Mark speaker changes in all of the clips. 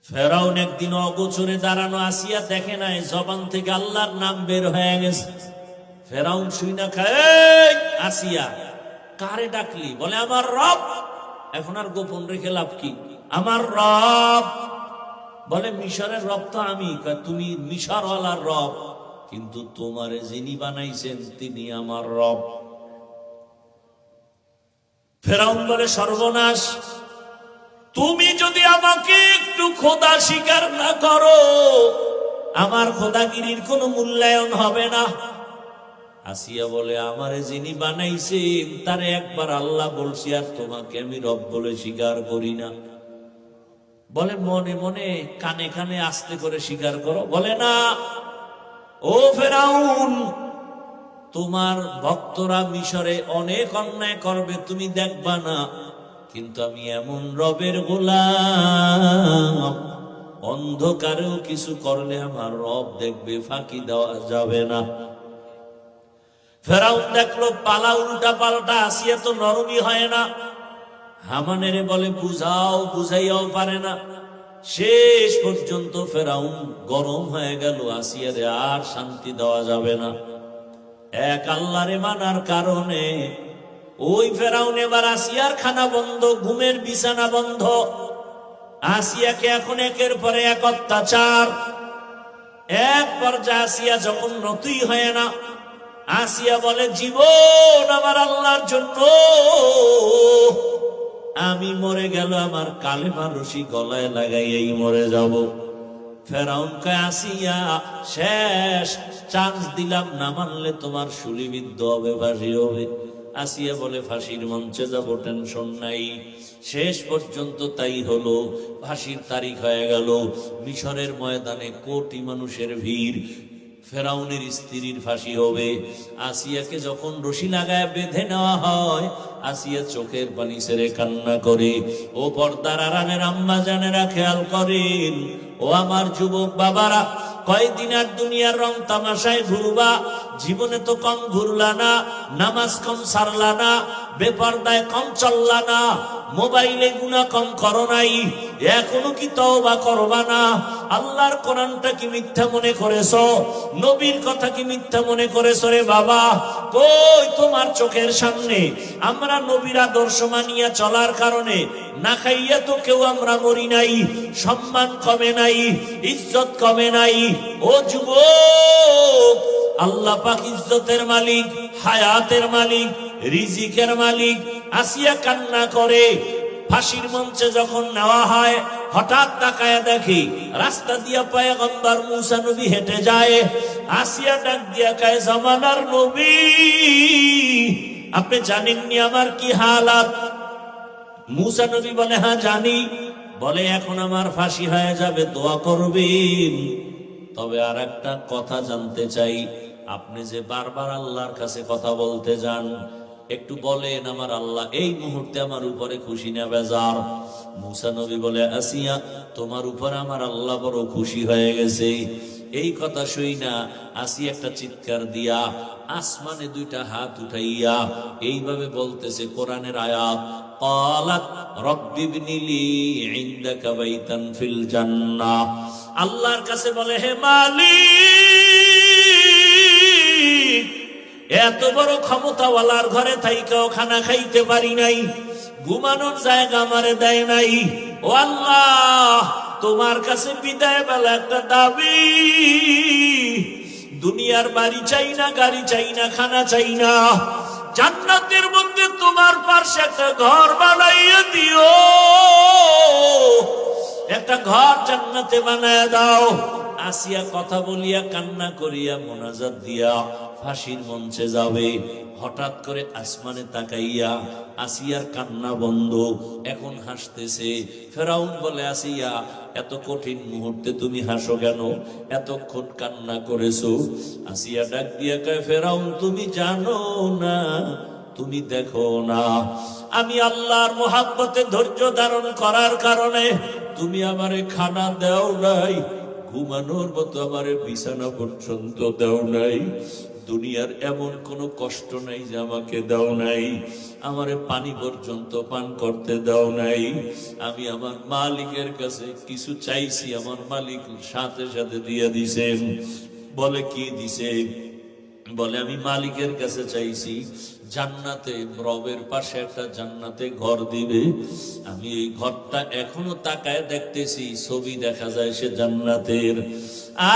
Speaker 1: ফেরাউন একদিন অগোচরে দাঁড়ানো, আসিয়া দেখে নাই জবান থেকে আল্লাহর নাম বের হয়ে গেছে। ফেরাউন শুইনা খায়, আসিয়া কারে ডাকলি? বলে আমার রব। এখন আর গোপন রেখে লাভ কি? আমার রব। বলে মিশরের রব তো আমি। তুমি মিশরওয়ালার রব, কিন্তু তোমারে যিনি বানাইছেন তিনি আমার রব। ফেরাউন বলে সর্বনাশ, তুমি যদি আমাকে একটু খোদা স্বীকার না করো, আমার খোদাগিরির কোনো মূল্যায়ন হবে না। আসিয়া বলে আমারে যিনি বানাইছেন তারে একবার আল্লাহ বলছি, আর তোমাকে আমি রব বলে স্বীকার করি না। বলে মনে মনে কানে কানে আস্তে করে স্বীকার করো। বলে না, ও ফেরাউন, তোমার ভক্তরা মিশরে অনেক অন্যায় করবে, তুমি দেখবা না, কিন্তু আমি এমন রবের গোলাম, অন্ধকারেও কিছু করলে আমার রব দেখবে, ফাঁকি দেওয়া যাবে না। ফেরাউন দেখলো পালা উল্টা পাল্টা, আসিয়া তো নরমই হয় না। হামানেরে বলে বুঝাও, বুঝাইয়াও পারে না। শেষ পর্যন্ত ফেরাউন গরম হয়ে গেল, আসিয়ারে আর শান্তি দেওয়া যাবে না। এক আল্লাহরে মানার কারণে ওই ফেরাউন এবার আসিয়ার খানা বন্ধ, ঘুমের বিছানা বন্ধ। আসিয়াকে এখন একের পরে এক অত্যাচার। এক পর্যায়ে আসিয়া যখন নতুই হয় না, আসিয়া বলে জীবন আমার আল্লাহর জন্য, আমি মরে গেল আমার কালেমা রশি গলায় লাগাইয়াই মরে যাব। ফেরাউন কয় আসিয়া শেষ চান্স দিলাম, না মানলে তোমার শুলিবিদ্ধ হবে, ফাঁসি হবে। আসিয়া বলে ফাঁসির মঞ্চে যাব, টেনশন নাই। শেষ পর্যন্ত তাই হলো, ফাঁসির তারিখ হয়ে গেল। মিশরের ময়দানে কোটি মানুষের ভিড়, ফেরাউনের স্ত্রীর ফাঁসি হবে। আসিয়াকে যখন রশি লাগায় বেঁধে নেওয়া হয়, আসিয়া চোখের পানি ছেড়ে কান্না করে। ও পর্দার আড়ালের আম্মা জানেরা খেয়াল করেন, ও আমার যুবক বাবারা, কয়দিন আর দুনিয়ার রং তামাশায় ঘুরবা? জীবনে তো কম ঘুরলা না, নামাজ কম সারলা না, বেপরদায় কম চললা না, মোবাইলে গুনাহ কম করো নাই, এখনো কি তওবা করবা না? আল্লাহর কোরআনটা কি মিথ্যা মনে করেছো? নবীর কথা কি মিথ্যা মনে করেছো রে বাবা? কই তোমার চোখের সামনে আমরা নবীর আদর্শ মানিয়া চলার কারণে না খাইয়া তো কেউ আমরা মরি নাই, সম্মান কমে নাই, ইজ্জত কমে নাই। ও যুবক, আল্লাহ পাক ইজ্জতের মালিক, হায়াতের মালিক, রিজিকের মালিক। আসিয়া কান্না করে। ফাঁসির মঞ্চে যখন নেওয়া হয়, হঠাৎ তাকায়া দেখি রাস্তা দিয়া পয়গম্বর মুসা নবী হেঁটে যায়। আসিয়া ডাক দিয়া কয় জামানার নবী, আপনি জানেননি আমার কি হালাত? মুসা নবী বলে হ্যাঁ জানি। বলে এখন আমার ফাঁসি হয়ে যাবে, দোয়া করবেন। তবে আর একটা কথা জানতে চাই, আপনি যে বারবার আল্লাহর কাছে কথা বলতে যান, একটু বলেন আমার আল্লাহ এই মুহূর্তে আমার উপরে খুশি না বেজার? মুসা নবী বলে আসিয়া, তোমার উপর আমার আল্লাহ বড় খুশি হয়ে গেছে। এই কথা শুই না আসিয়া একটা চিৎকার দিয়া আসমানে দুইটা হাত উঠাইয়া এইভাবে বলতেছে কোরআনের আয়াত, ক্বালাত রাব্বিবনি লি ইনদাকা বাইতান ফিল জান্নাহ। আল্লাহর কাছে বলে হে মালিক, এত বড় ক্ষমতাওয়ালার ঘরে থাইকাও খানা খাইতে পারি নাই, ঘুমানোর জায়গা আমারে দেয় নাই। ও আল্লাহ, তোমার কাছে বিদায় বেলা একটা দাবি, দুনিয়ার বাড়ি চাই না, গাড়ি চাই না, খানা চাই না, জান্নাতের মধ্যে তোমার পাশে একটা ঘর বানাইয়া দিও, একটা ঘর জান্নাতে বানায় দাও। আসিয়া কথা বলিয়া কান্না করিয়া মোনাজাত দিয়া ফাঁসির মঞ্চে যাবে। হঠাৎ করে আসমানে তাকাইয়া আসিয়ার কান্না বন্ধ, এখন হাসতেছে। ফেরাউন বলে আসিয়া এত কঠিন মুহূর্তে তুমি হাসো কেন? এতক্ষণ কান্না করেছো। আসিয়া ডাক দিয়া কয় ফেরাউন তুমি জানো না, তুমি দেখো না, আমি আল্লাহর মোহাব্বতে ধৈর্য ধারণ করার কারণে তুমি আমারে খানা দেও নাই, ঘুমানোর মতো আমারে বিছানা পর্যন্ত দেও নাই, দুনিয়ার এমন কোনো কষ্ট নাই যে আমাকে দাও নাই, আমারে পানি পর্যন্ত পান করতে দাও নাই। আমি আমার মালিকের কাছে কিছু চাইছি, আমার মালিক সাথে সাথে দিয়ে দিছেন। বলে কি দিছে? বলে আমি মালিকের কাছে চাইছি জান্নাতে, রবের পাশে একটা জান্নাতে ঘর দিবে। আমি এই ঘরটা এখনো তাকায় দেখতেছি, ছবি দেখা যায় সে জান্নাতের।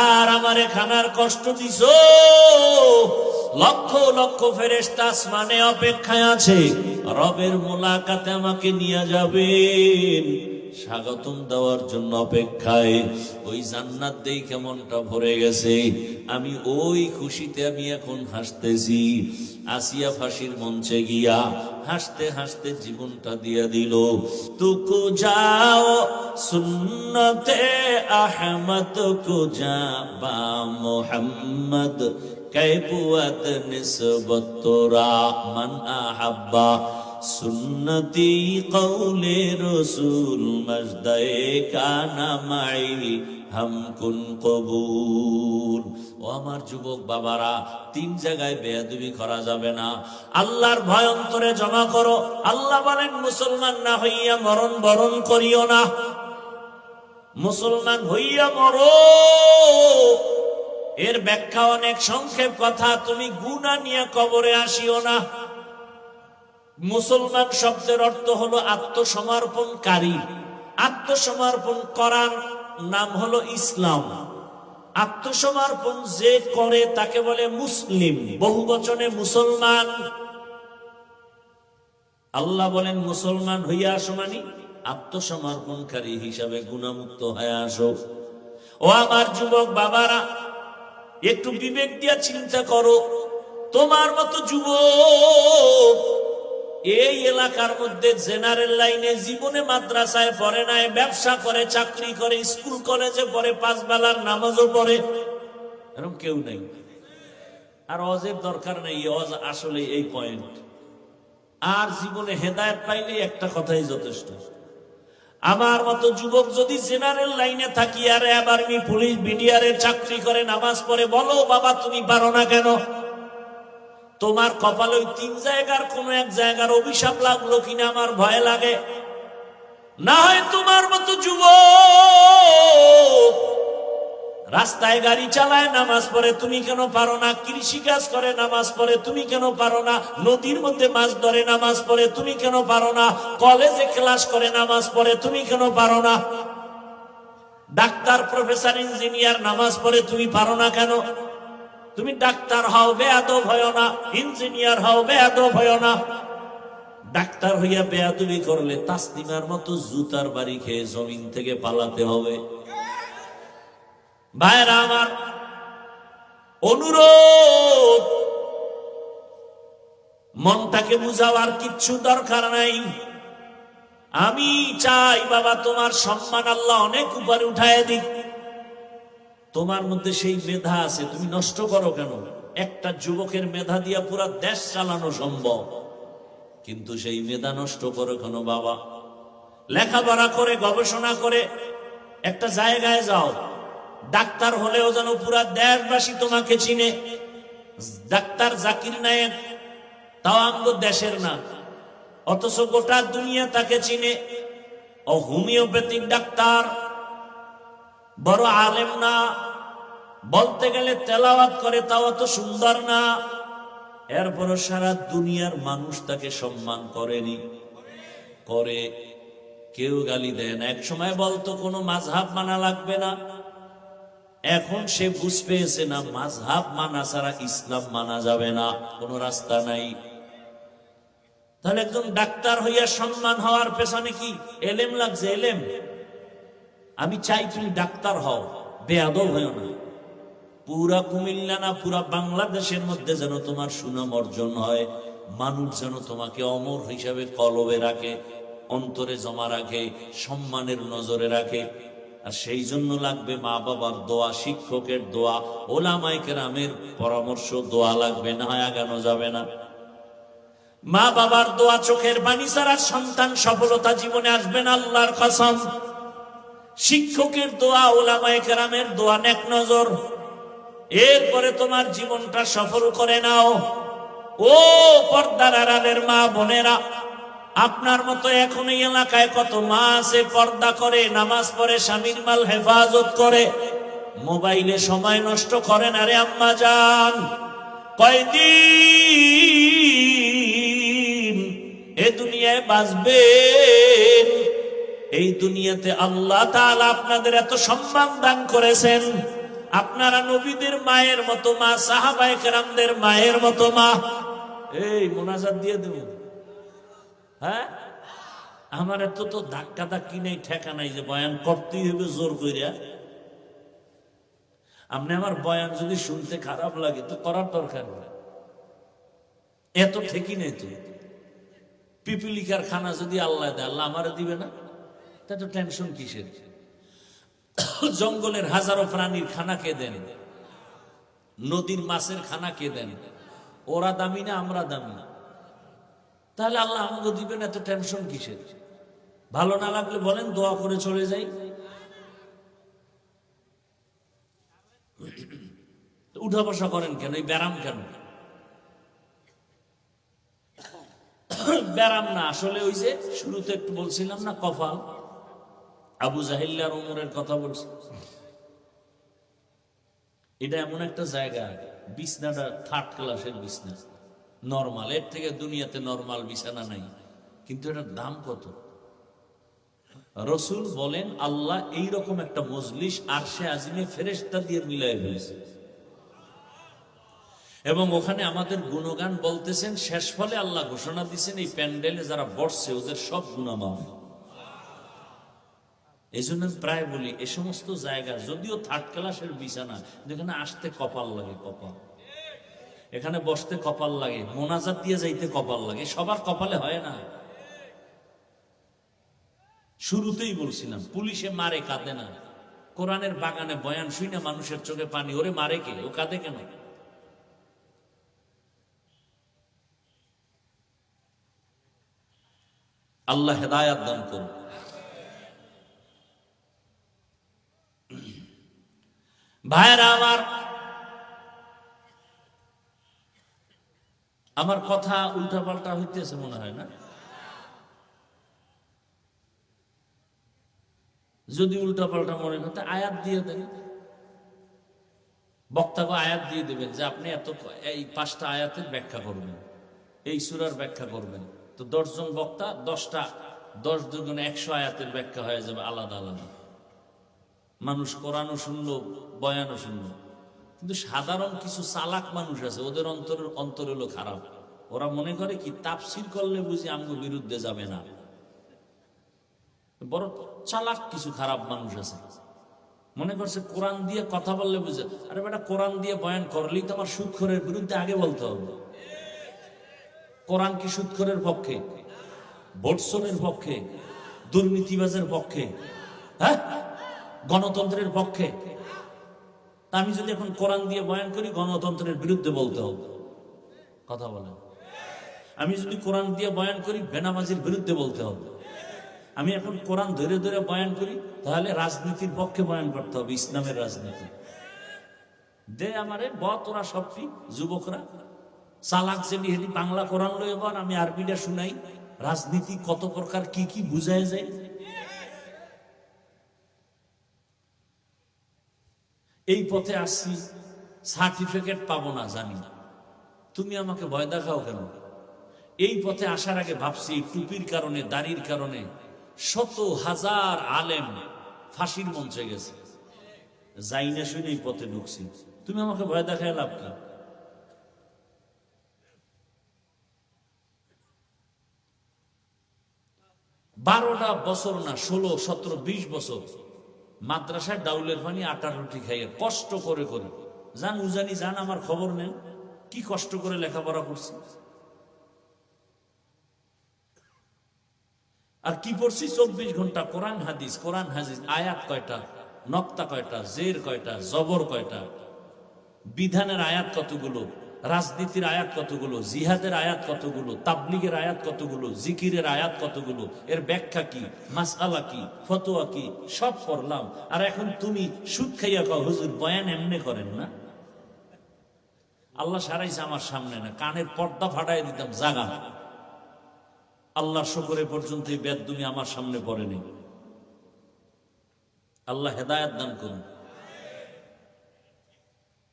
Speaker 1: আর আমারে খানার কষ্ট দিছ, লক্ষ লক্ষ ফেরেশতা আসমানে অপেক্ষায় আছে, রবের মোলাকাতে আমাকে নিয়ে যাবেন, স্বাগতম দেওয়ার জন্য অপেক্ষায়। ওই জান্নাত দেই কেমনটা ভরে গেছে, আমি ওই খুশিতে আমি এখন হাসতেছি। আসিয়া ফাঁসির মঞ্চে গিয়া হাসতে হাসতে জীবনটা দিয়া দিল। তুকু যাও সুন্নতে আহমদ কো যাবা মোহাম্মদ কৈফিয়ত নিসবত তোরা মান আহাব্বা সুন্নতি কৌলে রসুল মজদায়ে কানা মাই হামকুন কবুল। ও আমার যুবক বাবারা, তিন জায়গায় বেয়াদবি করা যাবে না। আল্লাহর ভয় অন্তরে জমা করো। আল্লাহ বলেন মুসলমান না হইয়া মরণ বরণ করিও না, মুসলমান হইয়া মরো। এর ব্যাখ্যা অনেক সংক্ষেপ কথা, তুমি গুনাহ নিয়ে কবরে আসিও না। মুসলমান শব্দের অর্থ হলো আত্মসমর্পণকারী। আত্মসমর্পণ করার নাম হলো ইসলাম। আত্মসমর্পণ যে করে তাকে বলে মুসলিম, বহু বচনে মুসলমান। আল্লাহ বলেন মুসলমান হইয়া আসো, মানে আত্মসমর্পণকারী হিসাবে গুনাহমুক্ত হয়ে আসো। ও আমার যুবক বাবারা, একটু বিবেক দিয়া চিন্তা করো। তোমার মতো যুবক এই এলাকার মধ্যে জেনারেল লাইনে জীবনে মাদ্রাসায় পড়ে নাই, ব্যবসা করে, চাকরি করে, স্কুল কলেজে পড়ে, 5 বেলার নামাজও পড়ে, এরকম কেউ নেই। আর অজের দরকার নেই, অজ আসলে এই পয়েন্ট। আর জীবনে হেদায়েত পাইলে একটা কথাই যথেষ্ট। আমার মতো যুবক যদি জেনারেল লাইনে থাকি আর আর্মি, পুলিশ, বিডিআরে চাকরি করে, নামাজ পড়ে, বলো বাবা তুমি পারো না কেন? তোমার কপালে ওই 3 জায়গার কোন এক জায়গার অভিশাপ লাগলো কিনা আমার ভয় লাগে। না হয় তোমার মতো যুবক রাস্তায় গাড়ি চালায়, নামাজ পড়ে, তুমি কেন পারো না? কৃষি কাজ করে, নামাজ পড়ে, তুমি কেন পারো না? নদীর মধ্যে মাছ ধরে, নামাজ পড়ে, তুমি কেন পারো না? কলেজে ক্লাস করে, নামাজ পড়ে, তুমি কেন পারো না? ডাক্তার, প্রফেসর, ইঞ্জিনিয়ার নামাজ পড়ে, তুমি পারো না কেন? তুমি ডাক্তার হও, বেয়াদব হও না। ইঞ্জিনিয়ার হও, বেয়াদব হও না। ডাক্তার হইয়া বেয়াদবি করলে তাসলিমার মতো জুতার বাড়ি খেয়ে জমিন থেকে পালাতে হবে। ভাইরা আমার, অনুরোধ, মনটাকে বুঝাবার কিচ্ছু দরকার নাই। আমি চাই বাবা তোমার সম্মান আল্লাহ অনেক উপরে উঠায় দিক। তোমার মধ্যে সেই মেধা আছে, তুমি নষ্ট করো কেন? একটা যুবকের মেধা দিয়া পুরা দেশ চালানো সম্ভব, কিন্তু সেই মেধা নষ্ট করো কেন বাবা? লেখাপড়া করে, গবেষণা করে একটা জায়গায় যাও, ডাক্তার হলেও যেন পুরা দেশবাসী তোমাকে চিনে। ডাক্তার জাকির নায়েক তাও আমগো দেশের না, অথচ গোটা দুনিয়া তাকে চিনে। ও হোমিওপ্যাথিক ডাক্তার, বড় আলেম না, বলতে গেলে তেলাওয়াত করে তাও অত সুন্দর না, এরপরও সারা দুনিয়ার মানুষ তাকে সম্মান করেনি, করে। কেউ গালি দেয় না। এক সময় বলতো কোনো মাযহাব মানা লাগবে না, এখন সে বুঝ পেয়েছে না, মাযহাব মানা ছাড়া ইসলাম মানা যাবে না, কোনো রাস্তা নাই। তাহলে একজন ডাক্তার হইয়া সম্মান হওয়ার পেছনে কি এলেম লাগছে? এলেম। আমি চাই তুমি ডাক্তার হও, বেয়াদব হও না। পুরা কুমিল্লা না, পুরা বাংলাদেশের মধ্যে যেন তোমার সুনাম অর্জন হয়, মানুষ যেন তোমাকে অমর হিসাবে কলবে রাখে, অন্তরে জমা রাখে, সম্মানের নজরে রাখে। আর সেই জন্য লাগবে মা বাবার দোয়া, শিক্ষকের দোয়া, ওলামায়ে কেরামের পরামর্শ, দোয়া লাগবে, না হয় আগানো যাবে না। মা বাবার দোয়া, চোখের পানি ছাড়া সন্তান সফলতা জীবনে আসবে না, আল্লাহর কসম। শিক্ষকের দোয়া, ওলামায়ে কেরামের দোয়া, নেক নজর। এরপরে তোমার জীবনটা সফল করে নাও। ও পর্দার আড়ালের মা বোনেরা, আপনার মতো এখন এই এলাকায় কত মা আছে পর্দা করে, নামাজ পড়ে, স্বামীর মাল হেফাজত করে, মোবাইলে সময় নষ্ট করেন। আরে আম্মা জান, কয়দিন এ দুনিয়ায় বাঁচবেন? এই দুনিয়াতে আল্লাহ তাআলা আপনাদের এত সম্মান দান করেছেন, আপনারা নবীদের মায়ের মতো মা, সাহাবায়ে কেরামদের মায়ের মতো মা। এই মোনাজাত দিয়ে দেব, হ্যাঁ? আমার এত তো ধাক্কা ধাক্কি নেই, ঠেকা নাই যে বয়ান করতেই হবে জোর কইরা। আপনি আমার বয়ান যদি শুনতে খারাপ লাগে তো করার দরকার নেই, এত ঠেকি নেই তো। পিপিলিকার খানা যদি আল্লাহ দেয়, আল্লাহ আমারে দিবে না? তা তো টেনশন কিসের? জঙ্গলের হাজারো প্রাণীর খানা কে দেন? নদীর মাছের খানা কে দেন? ওরা দামি না আমরা দামি? তাহলে আল্লাহ আমাকে দিবেন, এত টেনশন কিসের? ভালো না লাগলে বলেন, দোয়া করে চলে যাই। উঠা বসা করেন কেন? এই ব্যারাম কেন? ব্যারাম না, আসলে ওই যে শুরুতে একটু বলছিলাম না, কপাল। আবু জাহিল আর ওমরের কথা বলছি। এটা এমন একটা জায়গা, বিছনাটা থার্ড ক্লাসের বিছনা, নরমাল, এর থেকে দুনিয়াতে নরমাল বিছানা নাই। কিন্তু এটার দাম কত? রসুল বলেন, আল্লাহ এইরকম একটা মজলিস আরশে আজিমে ফেরেশতা দিয়ে মিলাই ফেলেছে, এবং ওখানে আমাদের গুণগান বলতেছেন। শেষ ফলে আল্লাহ ঘোষণা দিচ্ছেন, এই প্যান্ডেলে যারা বসছে ওদের সব গুনাহ মাফ। এই জন্য প্রায় বলি, এ সমস্ত জায়গা যদিও থার্ড ক্লাসের বিছানা, যেখানে আসতে কপাল লাগে, কপাল, এখানে বসতে কপাল লাগে, মোনাজাত দিয়ে যাইতে কপাল লাগে, সবার কপালে হয় না। শুরুতেই বলছিলাম, পুলিশে মারে কাঁদে না, কোরআনের বাগানে বয়ান শুই না মানুষের চোখে পানি, ওরে মারে কে? ও কাঁদে কেন? আল্লাহ হেদায়াত দান করুন। ভাইরা আমার কথা উল্টা পাল্টা হইতেছে মনে হয় না? যদি উল্টা পাল্টা মনে করতে আয়াত দিয়ে দেন, বক্তাকে আয়াত দিয়ে দেবেন যে আপনি এই 5টা আয়াতের ব্যাখ্যা করবেন, এই সূরার ব্যাখ্যা করবেন। তো 10 জন বক্তা 10টা, 10 দুগুণে 100 আয়াতের ব্যাখ্যা হয়ে যাবে আলাদা আলাদা। মানুষ কোরআনও শুনলো, বয়ানও শুনলো। কিন্তু সাধারণ কিছু চালাক মানুষ আছে, ওদের অন্তর হলো খারাপ। ওরা মনে করে কি তাফসীর করলে বুঝি আমগো বিরুদ্ধে যাবে না। বড় চালাক কিছু খারাপ মানুষ আছে, মনে করছে কোরআন দিয়ে কথা বললে বুঝে। আরে বেটা, কোরআন দিয়ে বয়ান করলেই তো আমার সুদখোরের বিরুদ্ধে আগে বলতে হবে। কোরআন কি সুদখোরের পক্ষে, ভোটচোরের পক্ষে, দুর্নীতিবাজের পক্ষে, হ্যাঁ, গণতন্ত্রের পক্ষে? তা আমি যদি এখন কোরআন দিয়ে বয়ান করি, গণতন্ত্রের বিরুদ্ধে বলতে হবে, কথা বলেন। আমি যদি কোরআন দিয়ে বয়ান করি, বেনামাজির বিরুদ্ধে বলতে হবে। আমি এখন কোরআন ধরে ধরে বয়ান করি, তাহলে রাজনীতির পক্ষে বয়ান করতে হবে, ইসলামের রাজনীতি। দে আমারে তোরা সবটি যুবকরা চালাক জেনি হেটি বাংলা কোরআন লই, এবার আমি আরবিটা শুনাই, রাজনীতি কত প্রকার কি কি বুঝায় যায়। এই পথে আসছি, সার্টিফিকেট পাবো না জানি না, তুমি আমাকে ভয় দেখাও কেন? এই পথে আসার আগে ভাবছি, টুপির কারণে, দাড়ির কারণে শত হাজার আলেম ফাঁসির মঞ্চে গেছে, যাই না শুনে এই পথে ঢুকছি, তুমি আমাকে ভয় দেখায় লাভ কি? 12টা বছর না, 16, 17, 20 বছর মাদ্রাসায় ডাউলের পানি আটার রুটি খাইয়ে কষ্ট করে করে যান, উজানি যান, আমার খবর নেন কি কষ্ট করে লেখাপড়া করছি। আর কি পড়ছি? 24 ঘন্টা কোরআন হাদিস, কোরআন হাদিস। আয়াত কয়টা, নক্তা কয়টা, জের কয়টা, জবর কয়টা, বিধানের আয়াত কতগুলো, রাজনীতির আয়াত কতগুলো, জিহাদের আয়াত কতগুলো, তাবলিগের আয়াত কতগুলো, জিকিরের আয়াত কতগুলো, এর ব্যাখ্যা কি, মাসআলা কি, ফতোয়া কি, সব পড়লাম। আর এখন তুমি সুদ খাইয়া কও হুজুর বয়ান এমনি করেন না, আল্লাহ সারাইছে আমার সামনে না, কানের পর্দা ফাটাই দিতাম জাগা। আল্লাহর শুকরে পর্যন্ত এই বেদুমি আমার সামনে পড়েনি। আল্লাহ হেদায়েত দান করুন।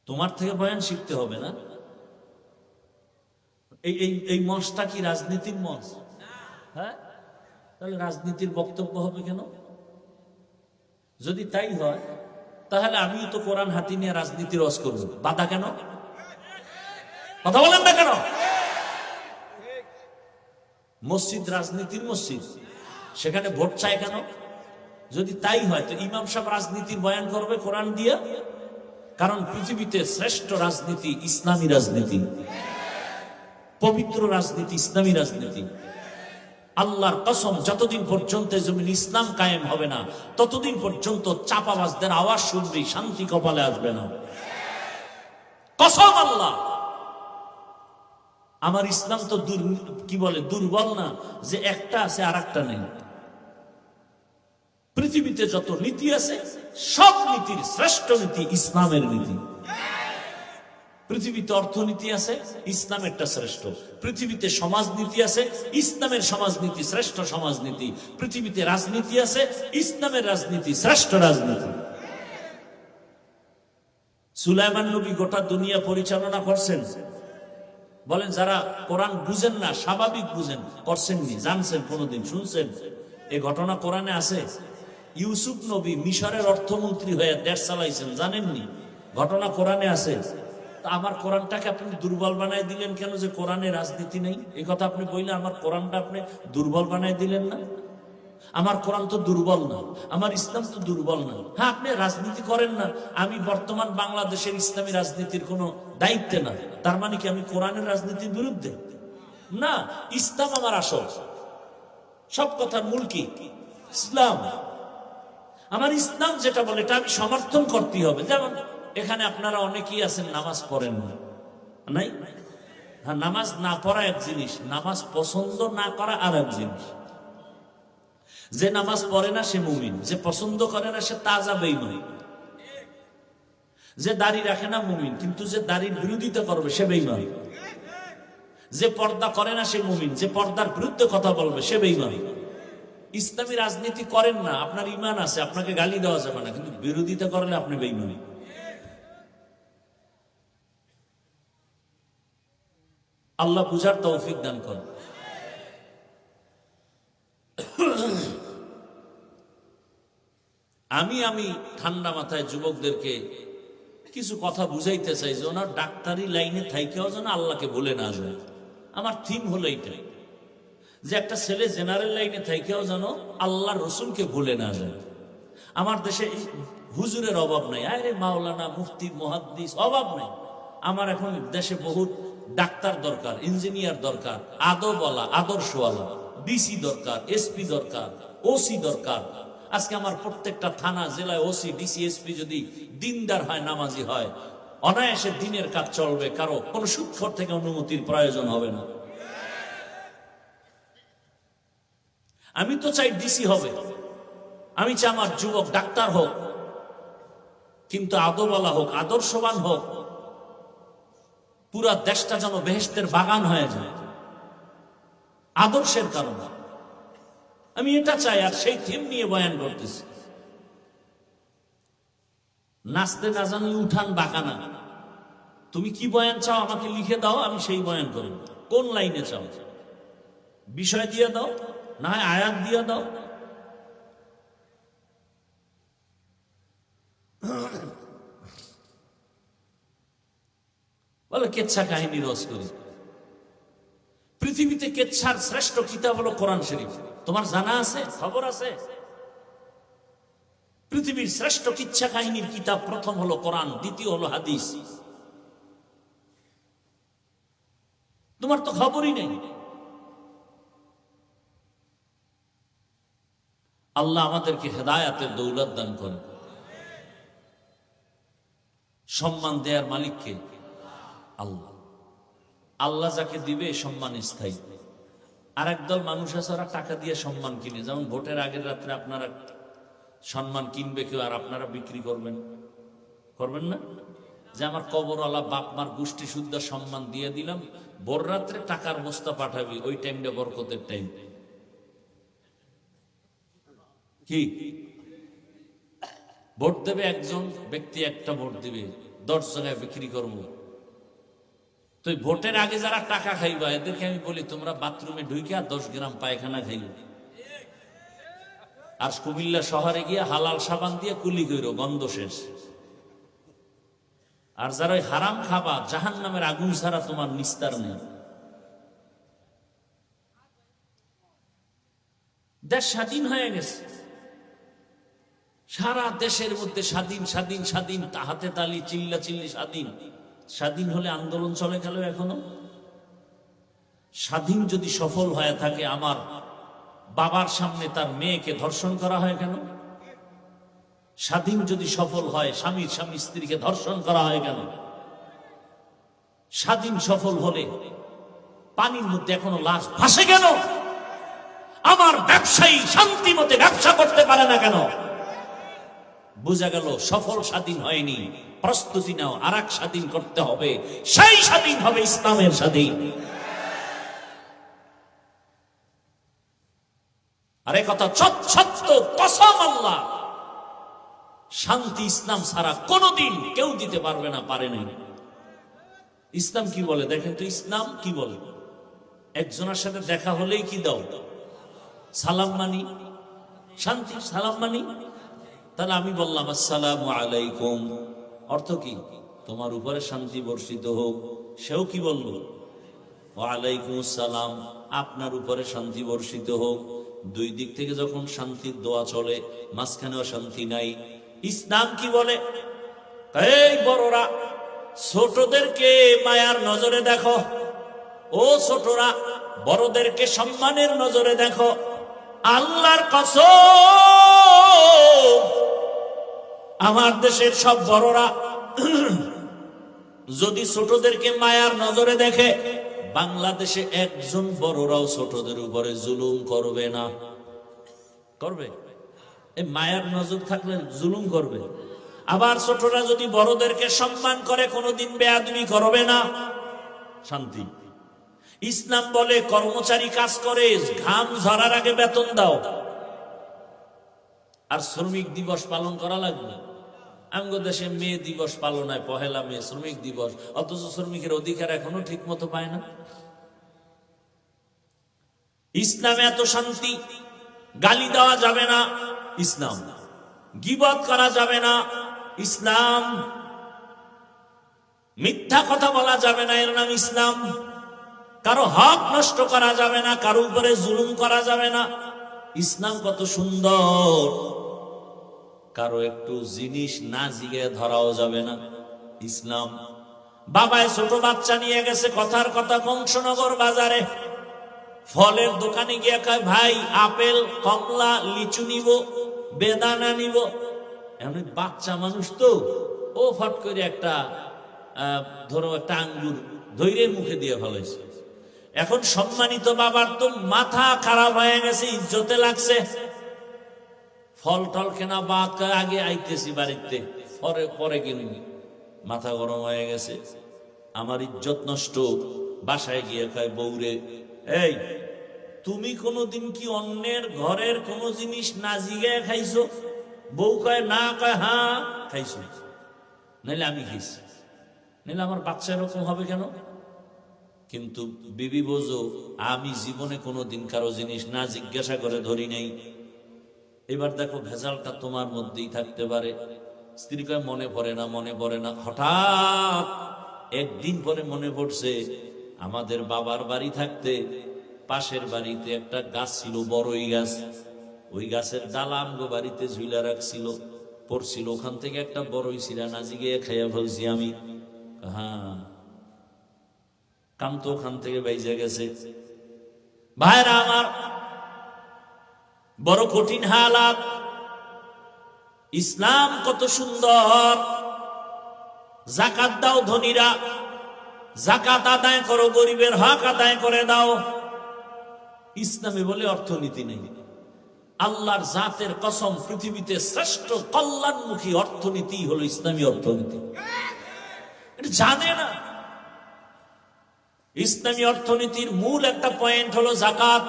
Speaker 1: তোমার থেকে বয়ান শিখতে হবে না। এই মঞ্চটা কি রাজনীতির মঞ্চ? হ্যাঁ, তাহলে রাজনীতির বক্তব্য হবে কেন? যদি তাই হয় তাহলে আমিও তো কোরআন হাতি নিয়ে রাজনীতির রস করব, বাধা কেন? কথা বলেন না কেন? মসজিদ রাজনীতির মসজিদ, সেখানে ভোট চায় কেন? যদি তাই হয় তো ইমাম সাহেব রাজনীতির বয়ান করবে কোরআন দিয়ে। কারণ পৃথিবীতে শ্রেষ্ঠ রাজনীতি ইসলামী রাজনীতি, পবিত্র রাজনীতি ইসলামী রাজনীতি। আল্লাহর কসম, যতদিন পর্যন্ত জমিন ইসলাম কায়েম হবে না ততদিন পর্যন্ত চাপাবাজদের আওয়াজ শুনবি, শান্তি কপালে আসবে না। কসম আল্লাহ। আমার ইসলাম তো কি বলে দুর্বল না যে একটা আছে আর একটা নেই। পৃথিবীতে যত নীতি আছে সব নীতির শ্রেষ্ঠ নীতি ইসলামের নীতি। পৃথিবীতে অর্থনীতি আছে, ইসলামেরটা শ্রেষ্ঠ। পৃথিবীতে সমাজনীতি আছে, ইসলামের সমাজনীতি শ্রেষ্ঠ সমাজনীতি। পৃথিবীতে রাজনীতি আছে, ইসলামের রাজনীতি শ্রেষ্ঠ রাজনীতি। সুলাইমান নবী গোটা দুনিয়া পরিচালনা করছেন। বলেন যারা কোরআন বুঝেন না, স্বাভাবিক বুঝেন, করছেননি, জানছেন, কোনদিন শুনছেন? এই ঘটনা কোরআনে আছে। ইউসুফ নবী মিশরের অর্থমন্ত্রী হয়ে দেশ চালাইছেন, জানেননি? ঘটনা কোরআনে আছে। আমার কোরআনটাকে আপনি দুর্বল বানাই দিলেন কেন যে কোরআনে রাজনীতি নেই? এই কথা আপনি বললে আমার কোরআনটা আপনি দুর্বল বানাই দিলেন না? আমার কোরআন তো দুর্বল না, আমার ইসলাম তো দুর্বল না। হ্যাঁ, আপনি রাজনীতি করেন না, আমি বর্তমান বাংলাদেশের ইসলামী রাজনীতির কোনো দায়িত্বে না, তার মানে কি আমি কোরআনের রাজনীতির বিরুদ্ধে? না, ইসলাম আমার আসল। সব কথার মূল কি? ইসলাম। আমার ইসলাম যেটা বলে এটা আমি সমর্থন করতে হবে। যেমন এখানে আপনারা অনেকেই আছেন নামাজ পড়েন না, নাই? হ্যাঁ, নামাজ না পড়া এক জিনিস, নামাজ পছন্দ না করা আর এক জিনিস। যে নামাজ পড়ে না সে মুমিন, যে পছন্দ করে না সে তাজা বেঈমান। যে দাড়ি রাখে না মুমিন, কিন্তু যে দাড়ির বিরোধিতা করবে সে বেঈমান। যে পর্দা করে না সে মুমিন, যে পর্দার বিরুদ্ধে কথা বলবে সে বেঈমান। ইসলামী রাজনীতি করেন না, আপনার ঈমান আছে, আপনাকে গালি দেওয়া যাবে না, কিন্তু বিরোধিতা করলে আপনি বেঈমান। আল্লাহ বুঝার তৌফিক দান করেন। আমি ঠান্ডা মাথায় যুবকদেরকে কিছু কথা বুঝাইতে চাই যে ওনার ডাক্তারি লাইনে থাইকেও যেন আল্লাহকে ভুলে না যায়। আমার থিম হলো এইটাই যে একটা ছেলে জেনারেল লাইনে থাইকেও যেন আল্লাহ রসুলকে ভুলে না যায়। আমার দেশে হুজুরের অভাব নাই, আরে মাওলানা মুফতি মুহাদ্দিস অভাব নাই। আমার এখন দেশে বহুত ডাক্তার দরকার, ইঞ্জিনিয়ার দরকার, আদবওয়ালা, আদর্শওয়ালা, ডিসি দরকার, এসপি দরকার, ওসি দরকার। আজকে আমার প্রত্যেকটা থানা জেলায় ওসি, ডিসি, এসপি যদি দিনদার হয়, নামাজি হয়, অনায়াসে দিনের কাজ চলবে, কারো কোনো সুৎখর থেকে অনুমতির প্রয়োজন হবে না। আমি তো চাই ডিসি হবে, আমি চাই আমার যুবক ডাক্তার হোক, কিন্তু আদবওয়ালা হোক, আদর্শবান হোক, পুরা দেশটা যেন বেহেশতের বাগান হয়ে যায় আদর্শের কারণে। আমি এটা চাই, আর সেই থিম নিয়ে বয়ান করতেছি। নাচতে না জানলে উঠান বাঁকানা। তুমি কি বয়ান চাও আমাকে লিখে দাও, আমি সেই বয়ান করি। কোন লাইনে চাও বিষয় দিয়ে দাও, না হয় আয়াত দিয়ে দাও। বলে কেচ্ছা কাহিনী রস করি। পৃথিবীতে কেচ্ছার শ্রেষ্ঠ কিতাব হলো কোরআন শরীফ। তোমার জানা আছে, খবর আছে? পৃথিবীর শ্রেষ্ঠ কিচ্ছা কাহিনীর কিতাব প্রথম হলো কোরআন, দ্বিতীয় হলো হাদিস। তোমার তো খবরই নেই। আল্লাহ আমাদেরকে হেদায়াতের দৌলত দান করে। সম্মান দেয়ার মালিককে আল্লাহ। আল্লাহ যাকে দিবে সম্মান স্থায়ী। আর একদল মানুষ আছে ওরা টাকা দিয়ে সম্মান কিনে, যেমন ভোটের আগের রাত্রে আপনারা সম্মান কিনবে কেউ, আর আপনারা বিক্রি করবেন না? যে আমার কবরওয়ালা বাপ মার গোষ্ঠী শুদ্ধ সম্মান দিয়ে দিলাম, ভোর রাত্রে টাকার বস্তা পাঠাবি, ওই টাইমটা বরকতের টাইম। কি ভোট দেবে একজন ব্যক্তি, একটা ভোট দিবে, 10 জায়গায় বিক্রি করবো। তো ভোটের আগে যারা টাকা খাইবা এদেরকে আমি বলি তোমরা বাথরুমে ঢুকে 10 গ্রাম পায়খানা খাইবে, আর কুমিল্লা শহরে গিয়ে হালাল সাবান দিয়ে কুলি কইরো, গন্ধ শেষ। আর যারা ওই হারাম খাবা, জাহান্নামের আগুন ছাড়া তোমার নিস্তার নেই। দেশ স্বাধীন হয়ে গেছে, সারা দেশের মধ্যে স্বাধীন স্বাধীন স্বাধীন, হাতে তালি, চিল্লা চিল্লি স্বাধীন। স্বাধীন হলে আন্দোলন চলে গেল এখনো। স্বাধীন যদি সফল হয়ে থাকে, আমার বাবার সামনে তার মেয়েকে ধর্ষণ করা হয় কেন? স্বাধীন যদি সফল হয়, স্বামীর স্বামী স্ত্রীকে ধর্ষণ করা হয় কেন? স্বাধীন সফল হলে পানির মধ্যে এখনো লাশ ভাসে কেন? আমার ব্যবসায়ী শান্তি মতে ব্যবসা করতে পারে না কেন? বোঝা গেল সফল স্বাধীন হয়নি। প্রস্তুতি নাও, আর এক স্বাধীন করতে হবে, সেই স্বাধীন হবে ইসলামের স্বাধীন। আরে কথা সত্য, কসম আল্লাহ, শান্তি ইসলাম ছাড়া কোনদিন কেউ দিতে পারবে না, পারে নাই। ইসলাম কি বলে দেখেন তো, ইসলাম কি বলে? একজনের সাথে দেখা হলেই কি দাও? সালাম মানি, শান্তি, সালাম মানি। তাহলে আমি বললাম আসসালামু আলাইকুম, অর্থ কি? তোমার উপরে শান্তি বর্ষিত হোক। সেও কি বলল? ওয়ালাইকুম আসসালাম, আপনার উপরে শান্তি বর্ষিত হোক। দুই দিক থেকে যখন শান্তির দোয়া চলে, মাঝখানেও শান্তি নাই। ইসলাম কি বলে? এই বড়রা, ছোটদেরকে মায়ার নজরে দেখো। ও ছোটরা, বড়দেরকে সম্মানের নজরে দেখো। আল্লাহর কসম, আমার দেশের সব বড়রা যদি ছোটদেরকে মায়ার নজরে দেখে, বাংলাদেশে একজন বড়রাও ছোটদের উপরে জুলুম করবে না। করবে? এই মায়ার নজর থাকলে জুলুম করবে। আবার ছোটরা যদি বড়দেরকে সম্মান করে, কোনোদিন বেয়াদবি করবে না। শান্তি। ইসলাম বলে কর্মচারী কাজ করে, ঘাম ঝরার আগে বেতন দাও। আর শ্রমিক দিবস পালন করা লাগবে। আমগো দেশে মে দিবস পালন হয়, 1 মে শ্রমিক দিবস, অথচ শ্রমিকের অধিকার এখনো ঠিক মতো পায় না। ইসলামে এত শান্তি। গালি দেওয়া যাবে না, ইসলাম। গীবত করা যাবে না, ইসলাম। মিথ্যা কথা বলা যাবে না, এর নাম ইসলাম। কারো হক নষ্ট করা যাবে না, কারো উপরে জুলুম করা যাবে না। ইসলাম কত সুন্দর। কারো একটু জিনিস না জিগে ধরাও যাবে না, ইসলাম। বাবায় ছোট বাচ্চা নিয়ে গেছে, কথার কথা কংসনগর বাজারে। ফলের দোকানে গিয়ে কয়, ভাই আপেল, কমলা, লিচু নিব, বেদানা নিব। এমনি বাচ্চা মানুষ তো, ও ফট করে একটা ধরো একটা আঙ্গুর ধৈর্য মুখে দিয়ে ফেলেছে। এখন সম্মানিত বাবার তো মাথা খারাপ হয়ে গেছে, ইজ্জতে লাগছে। ফল টল কেনা বাদ, আগে আইতেছি বাড়িতে, পরে কিনবি। মাথা গরম হয়ে গেছে, আমার ইজ্জত নষ্ট। বাসায় গিয়ে কয় বউরে, এই তুমি কোনোদিন কি অন্যের ঘরের কোনো জিনিস না জিগায় খাইছো? বউ কয় না, কয় হ্যাঁ খাইছো। নাইলে আমি খাইছি, নাইলে আমার বাচ্চা এরকম হবে কেন? কিন্তু বিবি বোঝো, আমি জীবনে কোনোদিন কারো জিনিস না জিজ্ঞাসা করে ধরি নাই। এবার দেখো ভেজালটা তোমার মধ্যেই থাকতে পারে। স্ত্রী কয় মনে পড়ে না, মনে পড়ে না। হঠাৎ একদিন পরে মনে পড়ছে, আমাদের বাবার বাড়ি থাকতে পাশের বাড়িতে একটা গাছ ছিল, বড়ই গাছ। ওই গাছের ডালা আমগো বাড়িতে ঝুলা রাখছিল, পড়ছিল। ওখান থেকে একটা বড়ই ছিঁড়া না জিগিয়ে খাইয়া ফেলছি আমি। হ্যাঁ, কাম তো ওখান থেকে বাইজে গেছে। ভাইরা আমার, বড় কঠিন হালাত। ইসলাম কত সুন্দর। যাকাত দাও ধনীরা, যাকাত আদায় করো, গরিবের হক আদায় করে দাও। ইসলামে বলে অর্থনীতি নেই। আল্লাহর জাতের কসম, পৃথিবীতে শ্রেষ্ঠ কল্যাণমুখী অর্থনীতি হলো ইসলামী অর্থনীতি। জানে না। ইসলামী অর্থনীতির মূল একটা পয়েন্ট হলো যাকাত।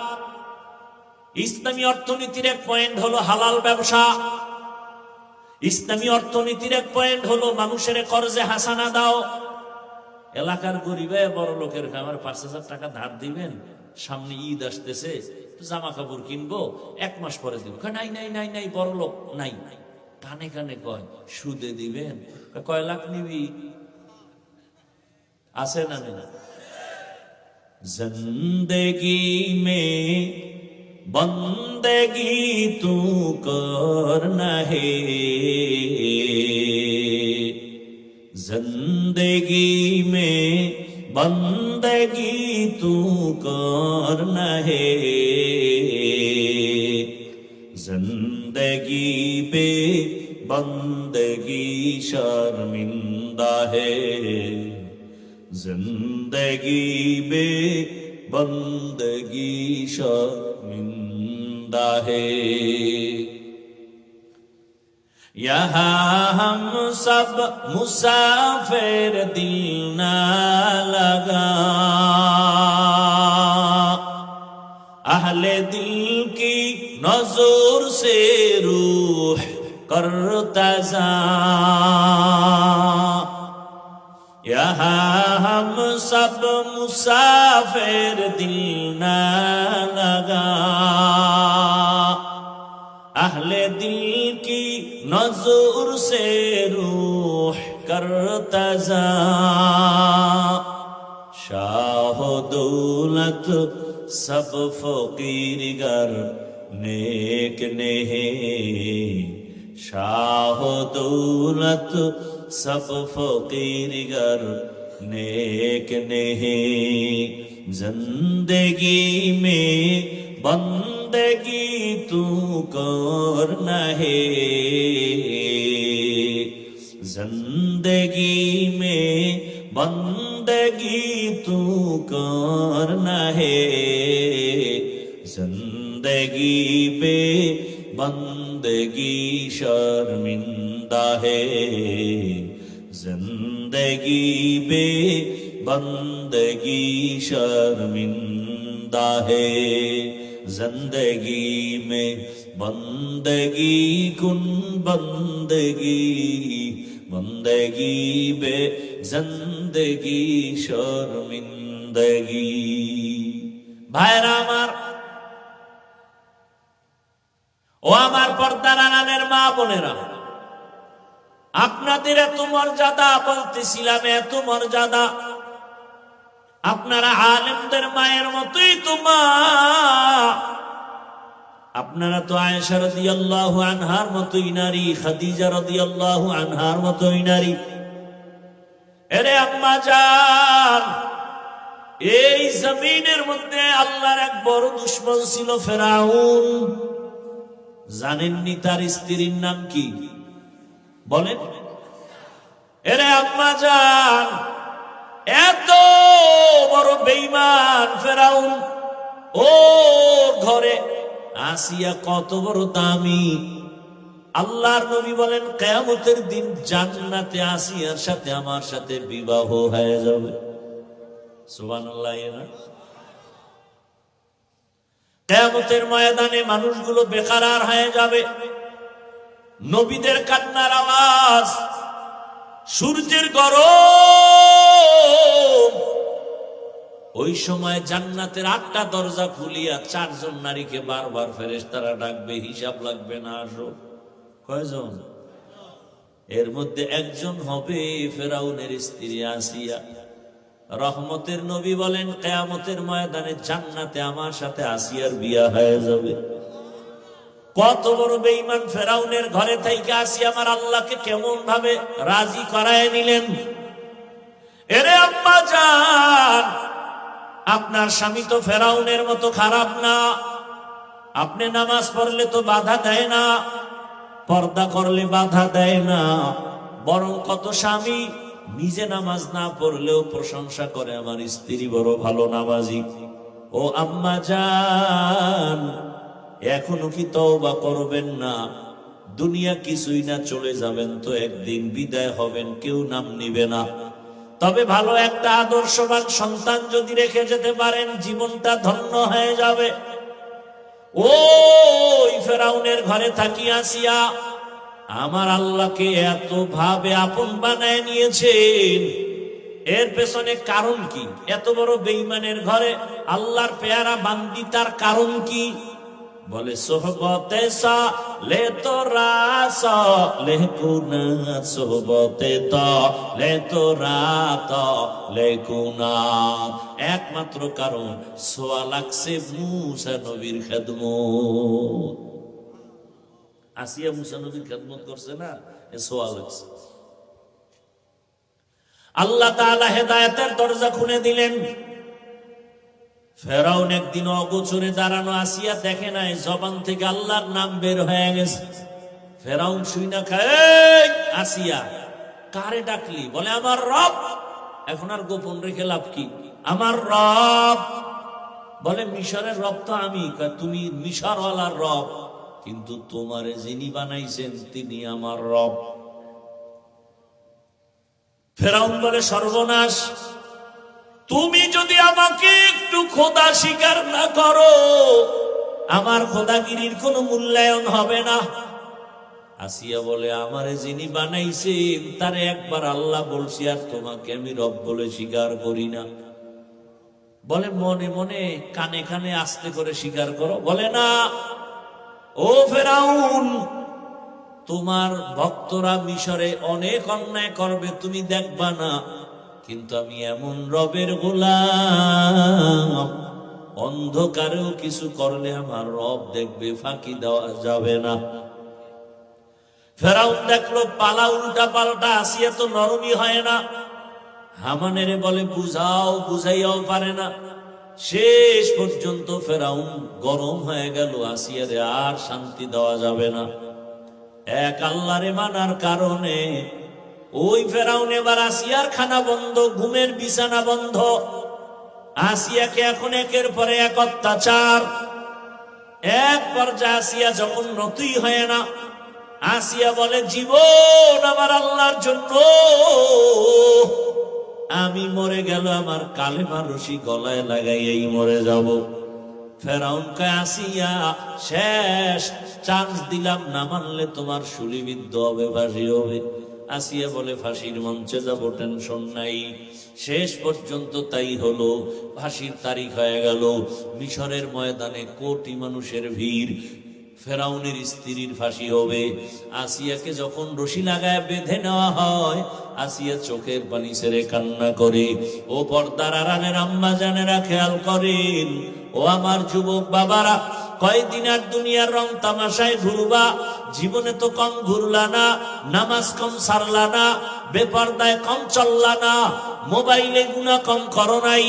Speaker 1: ইসলামী অর্থনীতির এক পয়েন্ট হলো হালাল ব্যবসা। ইসলামী অর্থনীতির এক পয়েন্ট হলো মানুষের কর্জে হাসানা দাও। এলাকার গরিবে বড় লোকের আমার 5,000 টাকা ধার দিবেন, সামনে ঈদ আসতেছে, জামা কাপড় কিনবো, 1 মাস পরে দিব। নাই নাই নাই নাই, বড় লোক নাই। কানে কানে কয় সুদে দিবেন। কয় লাখ নিবি? আছে না না? জিন্দেগি মে বন্দেগি তু করনা হে, जिंदगी में बंदगी तू करना है, जिंदगी पे बंदगी शर्मिंदा है, जिंदगी पे बंदगी शर्मिंदा है। यहाँ हम सब मुसाफिर दिल ना लगा, अहले दिल की नजर से रूह करता जा, यहाँ हम सब मुसाफिर दिल ना लगा, अहले दिल की नजर से रूह करता जा, शाह दौलत सब फकीर गर नेक नहीं, शाह दौलत सब फकीर गर नेक नहीं, जिंदगी में बंदगी तू करना है, जिंदगी में बंदगी तू करना है, जिंदगी पे बंदगी शर्मिंदा है, जिंदगी पे बंदगी शर्मिंदा है, जिंदगी में बंदगी कुन बंदगी, बंदगी बे जिंदगी शर्मिंदगी। ভাইরা আমার, ও আমার পর্দার আড়ালের মা বোনেরা, আপনাদের এত মর্যাদা, বলতেছিলাম এত মর্যাদা, আপনারা আলেমদের মায়ের মতোই তো মা, আপনারা তো আয়েশা রাদিয়াল্লাহু আনহার মতোই নারী, খাদিজা রাদিয়াল্লাহু আনহার মতোই নারী। এরে আম্মা জান, এই জমিনের মধ্যে আল্লাহর এক বড় দুশমন ছিল ফেরাউন। জানেননি তার স্ত্রীর নাম কি? বলেন। এরে আম্মা জান, এত বড় বেঈমান ফেরাউন, ও ঘরে আসিয়া কত বড় দামি। আল্লাহর নবী বলেন কিয়ামতের দিন জান্নাতে আসিয়ার সাথে আমার সাথে বিবাহ হয়ে যাবে। সুবহানাল্লাহ। কিয়ামতের ময়দানে মানুষগুলো বেকারার হয়ে যাবে, নবীদের কান্নার আওয়াজ, সূর্যের গরম। ওই সময় জান্নাতের 8টা দরজা খুলিয়া 4 জন নারীকে বারবার ফেরেশতারা ডাকবে, হিসাব লাগবে না, আসো। কয়জন? এর মধ্যে একজন হবে ফেরাউনের স্ত্রী আসিয়া। রহমতের নবী বলেন কিয়ামতের ময়দানে জান্নাতে আমার সাথে আসিয়ার বিয়া হয়ে যাবে। কত বড় বেঈমান ফেরাউনের ঘরে থেকে আসিয়া আমার আল্লাহকে কেমন ভাবে রাজি করায় নিলেন। এরে আম্মা জান, আপনার স্বামী তো ফেরাউনের মতো খারাপ না। আপনি নামাজ পড়লে তো বাধা দেয় না, পর্দা করলে বাধা দেয় না, বরং কত স্বামী নিজে নামাজ না পড়লেও প্রশংসা করে আমার স্ত্রী বড় ভালো নামাজি। ও আম্মা জান, এখনো কি তওবা করবেন না? দুনিয়া কিছুই না, চলে যাবেন তো একদিন, বিদায় হবেন, কেউ নাম নিবে না। তবে ভালো একটা আদর্শবান সন্তান যদি রেখে যেতে পারেন, জীবনটা ধন্য হয়ে যাবে। ওই ফেরাউনের ঘরে থাকি আসিয়া আমার আল্লাহকে এত ভাবে আপন বানায় নিয়েছেন, এর পেছনে কারণ কি? এত বড় বেঈমানের ঘরে আল্লাহর পেয়ারা বান্দি, তার কারণ কি? বলে সোহবতে সালে তোরা সালে কুনা, সোহবতে তালে তোরা তালে কুনা। একমাত্র কারণ সোয়া লাগছে মুসা নবীর খেদমত। আসিয়া মুসা নবীর খেদমত করছে না, এ সোয়া লাগছে। আল্লাহ তাআলা হেদায়েতের দরজা খুলে দিলেন। ফেরাউন একদিন অগোচরে দাঁড়ানো, আসিয়া দেখে নাই, জবান থেকে আল্লাহর নাম বের হয়ে গেছে। ফেরাউন শুই না খায়, এই আসিয়া কারে ডাকলি? বলে আমার রব। এখন আর গোপন রেখে লাভ কি? আমার রব। বলে মিশরের রব তো আমি। তুমি মিশরওয়ালার রব, কিন্তু তোমারে যিনি বানাইছেন তিনি আমার রব। ফেরাউন বলে সর্বনাশ, তুমি যদি আমাকে একটু খোদা স্বীকার না করো, আমার খোদাগিরির কোনো মূল্যায়ন হবে না। আসিয়া বলে আমারে যিনি বানাইছেন তারে একবার আল্লাহ বলছি, আর তোমাকে আমি রব বলে স্বীকার করি না। বলে মনে মনে কানে কানে আস্তে করে স্বীকার করো। বলে না, ও ফেরাউন, তোমার ভক্তরা মিশরে অনেক অন্যায় করবে, তুমি দেখবা না, কিন্তু আমি এমন রবের গোলাম, অন্ধকারেও কিছু করলে আমার রব দেখবে, ফাঁকি দেওয়া যাবে না। ফেরাউন দেখলো পালা উল্টা পাল্টা, আসিয়া তো নরমই হয় না। হামানের বলে বুঝাও, বুঝাইয়াও পারে না। শেষ পর্যন্ত ফেরাউন গরম হয়ে গেল, আসিয়ারে আর শান্তি দেওয়া যাবে না। এক আল্লাহরে মানার কারণে ওই ফেরাউন এবার আসিয়ার খানা বন্ধ, ঘুমের বিছানা বন্ধ। আসিয়াকে এখন একের পরে এক অত্যাচার। এক পর্যায়ে আসিয়া যখন নতুই হয় না, আসিয়া বলে জীবন আমার আল্লাহর জন্য, আমি মরে গেল আমার কালেমার রশি গলায় লাগাইয়াই মরে যাব। ফেরাউন কয় আসিয়া শেষ চান্স দিলাম, না মানলে তোমার শুলিবিদ্ধ হবে, ফাঁসি হবে। আসিয়া বলে ফাঁসির মঞ্চে যাব, টেনশন নাই। শেষ পর্যন্ত তাই হলো, ফাঁসির তারিখ হয়ে গেল। মিশরের ময়দানে কোটি মানুষের ভিড়, ফেরাউনের স্ত্রীর ফাঁসি হবে। আসিয়াকে যখন রশি লাগায় বেঁধে নেওয়া হয়, আসিয়া চোখের পানি ছেড়ে কান্না করে। ও পর্দার আড়ালের আম্মা জানেরা খেয়াল করেন, ও আমার যুবক বাবারা, কয়দিন আর দুনিয়ার রং তামাশায় ঘুরবা? জীবনে তো কম ঘুরলা না, নামাজ কম সারলা না, বেপর্দায় কম চললা না, মোবাইলে গুনাহ কম করো নাই,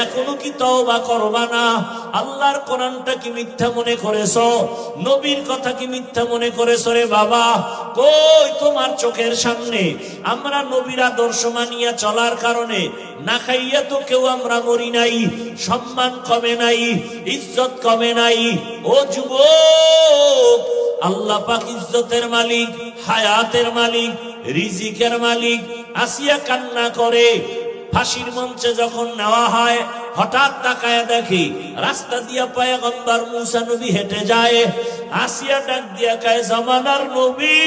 Speaker 1: এখনো কি তওবা করবা না? আল্লাহর কোরআনটা কি মিথ্যা মনে করেছো? নবীর কথা কি মিথ্যা মনে করেছো রে বাবা? কই তোমার চোখের সামনে আমরা নবীর আদর্শ মানিয়া চলার কারণে না খাইয়া তো কেউ আমরা মরি নাই, সম্মান কমে নাই, ইজ্জত কমে নাই। ও যুবক, আল্লাহ পাক ইজ্জতের মালিক, হায়াতের মালিক, রিজিকের মালিক। আসিয়া কান্না করে। ফাঁসির মঞ্চে যখন নেওয়া হয়, হঠাৎ তাকায় দেখি রাস্তা দিয়া পয়গম্বর মুসা নবী হেঁটে যায়। আসিয়া ডাক দিয়া কয় জামানার নবী,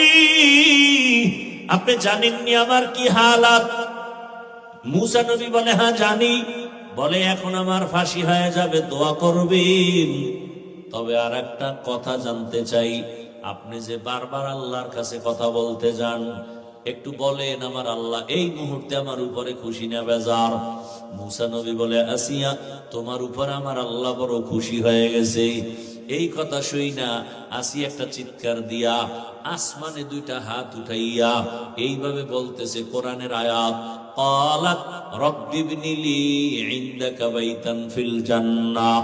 Speaker 1: আপনি জানেননি আমার কি হালাত? মুসা নবী বলে হ্যাঁ জানি। বলে এখন আমার ফাঁসি হয়ে যাবে, দোয়া করবেন। তবে আর একটা কথা জানতে চাই, আপনি যে বারবার আল্লাহর কাছে কথা বলতে যান, একটু বলেন আমার আল্লাহ এই মুহূর্তে আমার উপরে খুশি না বেজার? মুসা নবী বলে আসিয়া, তোমার উপর আমার আল্লাহ বড় খুশি হয়ে গেছে। এই কথা শুই না আসিয়া একটা চিৎকার দিয়া আসমানে দুইটা হাত উঠাইয়া এইভাবে বলতেছে কোরআনের আয়াত, ক্বালাত রাব্বিবনি লি ইনদাকা বাইতান ফিল জান্নাহ।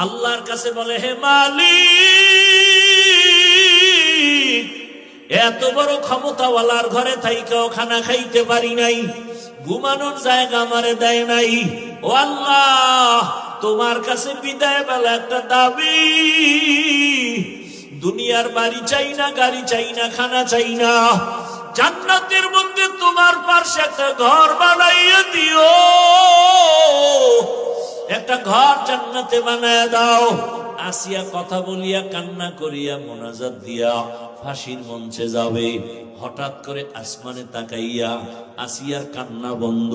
Speaker 1: আল্লাহর কাছে বলে হে মালিক, এত বড় ক্ষমতাওয়ালার ঘরে থাইকাও খানা খাইতে পারি নাই, ঘুমানোর জায়গা আমারে দেয় নাই। ও আল্লাহ, তোমার কাছে বিদায় বেলা একটা দাবি, দুনিয়ার বাড়ি চাই না, গাড়ি চাই না, খানা চাই না, জান্নাতের মধ্যে তোমার পাশে একটা ঘর বানাইয়া দিও, একটা ঘর জান্নাতে বানায় দাও। আসিয়া কথা বলিয়া কান্না করিয়া মোনাজাত দিয়া ফাঁসির মঞ্চে যাবে। হঠাৎ করে আসমানে তাকাইয়া আসিয়ার কান্না বন্ধ,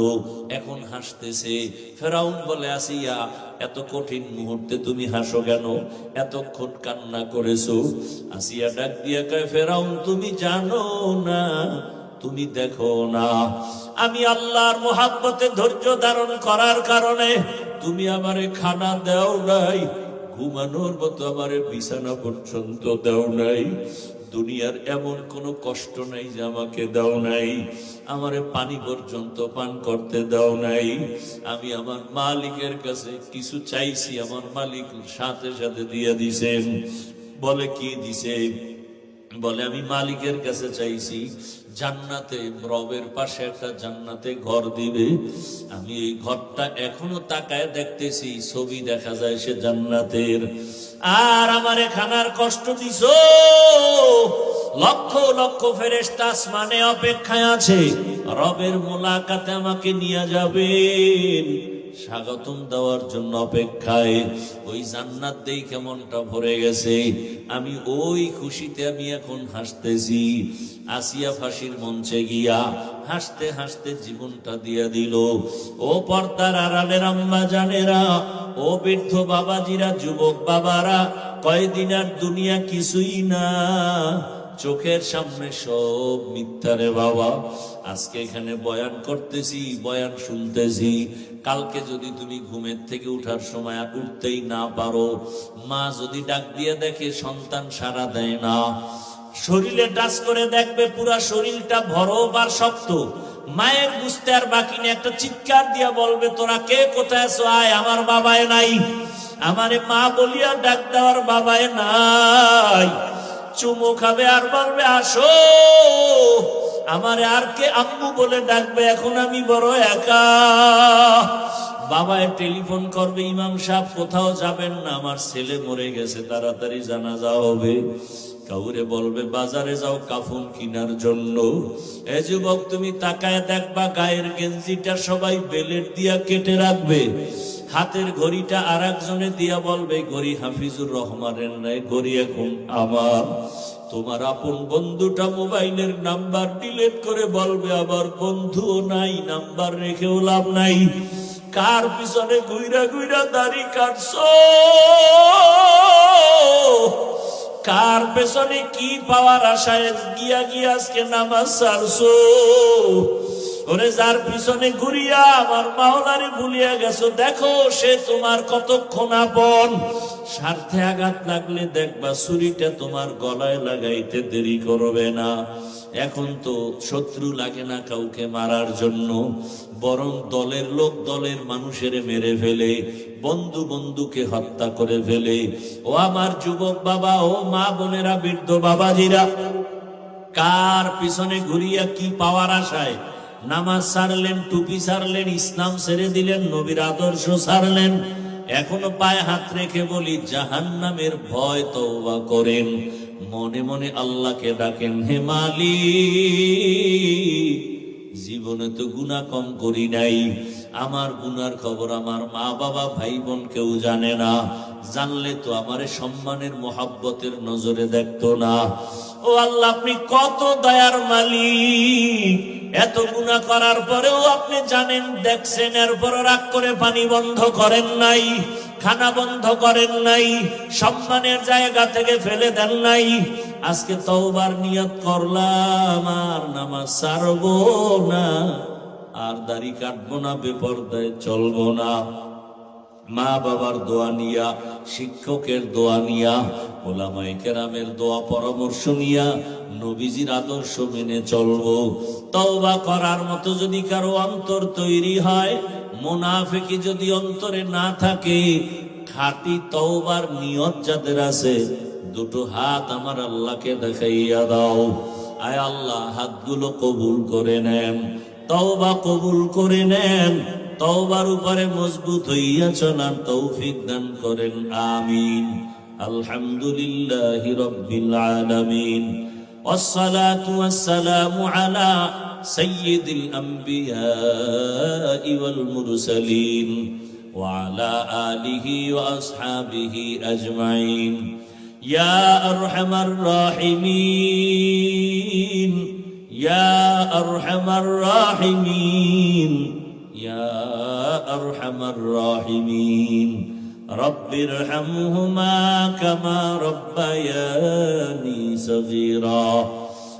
Speaker 1: এখন হাসতেছে। ফেরাউন বলে, আসিয়া এত কঠিন মুহূর্তে তুমি হাসো কেন? এতক্ষণ কান্না করেছো। আসিয়া ডাক দিয়া কয়, ফেরাউন তুমি জানো না, তুমি দেখো না, আমি আল্লাহর মোহাব্বতে ধৈর্য ধারণ করার কারণে তুমি আমারে খানা দাও নাই, ঘুমানোর মতো আমারে বিছানা পর্যন্ত দাও নাই, দুনিয়ার এমন কোনো কষ্ট নাই যে আমাকে দাও নাই, আমারে পানি পর্যন্ত পান করতে দাও নাই। আমি আমার মালিকের কাছে কিছু চাইছি, আমার মালিক সাথে সাথে দিয়ে দিছেন। বলে কি দিছে? বলে আমি মালিকের কাছে চাইছি জান্নাতে, রবের পাশে একটা জান্নাতে ঘর দিবে। আমি এই ঘরটা এখনো তাকায় দেখতেছি, ছবি দেখা যায় সে জান্নাতের। আর আমারে খানার কষ্ট দিছো, লক্ষ লক্ষ ফেরেশতা আসমানে অপেক্ষায় আছে, রবের মোলাকাতে আমাকে নিয়ে যাবেন, স্বাগতম দেওয়ার জন্য অপেক্ষায়। ওই জান্নাত দেই কেমনটা ভরে গেছে, আমি ওই খুশিতে আমি এখন হাসতেছি। আসিয়া ফাঁসির মঞ্চে গিয়া হাসতে হাসতে জীবনটা দিয়া দিল। ও পর্দার আড়ালের আম্মা জানেরা, ও বৃদ্ধ বাবাজিরা, যুবক বাবারা, কয়দিন আর দুনিয়া কিছুই না, চোখের সামনে সব মিথ্যারে বাবা। আজকে এখানে বয়ান করতেছি, বয়ান শুনতেছি, কালকে যদি তুমি ঘুমের থেকে উঠার সময় উঠতেই না পারো, মা যদি ডাক দিয়ে দেখে সন্তান সাড়া দেয় না, শরীরে টাচ করে দেখবে পুরা শরীরটা ভরব আর শক্ত, মায়ের বুঝতে আর বাকি নেই, একটা চিৎকার দিয়া বলবে, তোরা কে কোথায় আছো, আয়, আমার বাবায় নাই, আমারে মা বলিয়া ডাক দেওয়ার বাবায় নাই, চুমু খাবে আর বলবে আসো, আমারে আর কে আম্মু বলে ডাকবে, এখন আমি বড় একা। বাবায় টেলিফোন করবে, ইমাম সাহেব কোথাও যাবেন না, আমার ছেলে মরে গেছে, তাড়াতাড়ি জানাজা হবে। কাউরে বলবে বাজারে যাও কাফন কিনার জন্য। এ যুবক তুমি তাকায় দেখবা, গায়ের গেঞ্জিটা সবাই বেলেট দিয়া কেটে রাখবে, হাতের ঘড়িটা আর একজনে দিয়া বলবে ঘড়ি হাফিজুর রহমানের নাই, ঘড়ি এখন আমার। তোমার আপন বন্ধুটা মোবাইলের নাম্বার ডিলিট করে বলবে আবার বন্ধুও নাই, নাম্বার রেখেও লাভ নাই। কার পিছনে ঘুইরা ঘুইরা দাড়ি কাটছো, কার পেছনে কি পাওয়ার আশায় গিয়া গিয়া আজকে নামাজ ছাড়ছো? ওরে যার পিছনে ঘুরিয়া আমার মাওলারে ভুলিয়া গেছো, দেখো সে তোমার কতক্ষণ আপন। স্বার্থে আঘাত লাগলে দেখবা ছুরিটা তোমার গলায় লাগাইতে দেরি করবে না। এখন তো শত্রু লাগে না কাউকে মারার জন্য, বরং দলের লোক দলের মানুষের মেরে ফেলে, বন্ধু বন্ধুকে হত্যা করে ফেলে। ও আমার যুবক বাবা, ও মা বোনেরা, বৃদ্ধ বাবাজিরা, কার পিছনে ঘুরিয়া কি পাওয়ার আশায় নামাজ ছাড়লেন, টুপি ছাড়লেন, ইসলাম ছেড়ে দিলেন, নবীর আদর্শ ছাড়লেন। এখনো পায়ে হাত রেখে বলি, জাহান্নামের ভয় তওবা করেন, মনে মনে আল্লাহকে ডাকেন, হে মালিক, জীবনে তো গুনাহ কম করি নাই, আমার গুনার খবর আমার মা বাবা ভাই বোন কেউ জানে না, জানলে তো আমারে সম্মানের মোহাব্বতের নজরে দেখতো না। ও আল্লাহ, আপনি কত দয়ার মালিক, এত গুনাহ করার পরেও আপনি জানেন, দেখছেন, এরপর রাগ করে পানি বন্ধ করেন নাই, খানা বন্ধ করেন নাই, সম্মানের জায়গা থেকে ফেলে দেন নাই। আজকে তওবার নিয়ত করলাম, আর নামাজ ছাড়বো না, আর দাড়ি কাটবো না, বেপরদায় চলবো না। মা বাবার দোয়া নিয়া, শিক্ষকের দোয়া নিয়া, ওলামায়ে কেরামের দোয়া পরামর্শ নিয়া নবীজির আদর্শ মেনে চলবো। তওবা করার মতো যদি কারো অন্তর তৈরি হয়, মুনাফিকি যদি অন্তরে না থাকে, খাঁটি তওবার নিয়ত যাদের আছে, দুটো হাত আমার আল্লাহকে দেখাইয়া দাও। আয় আল্লাহ, হাতগুলো কবুল করে নেন, তওবা কবুল করে নেন, তওবার উপরে মজবুত হইয়া চলার তৌফিক দান করেন, আমিন। আলহামদুলিল্লাহি রাব্বিল আলামিন। والصلاة والسلام على سيد الأنبياء والمرسلين وعلى آله وأصحابه أجمعين يا أرحم الراحمين يا أرحم الراحمين يا أرحم الراحمين رب ارحمهما كما ربياني صغيرا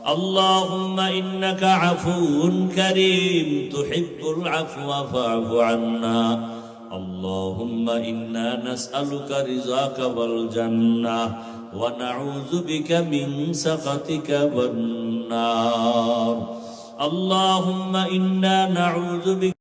Speaker 1: اللهم إنك عفو كريم تحب العفو فاعف عنا اللهم إنا نسألك رضاك والجنة ونعوذ بك من سخطك والنار اللهم إنا نعوذ بك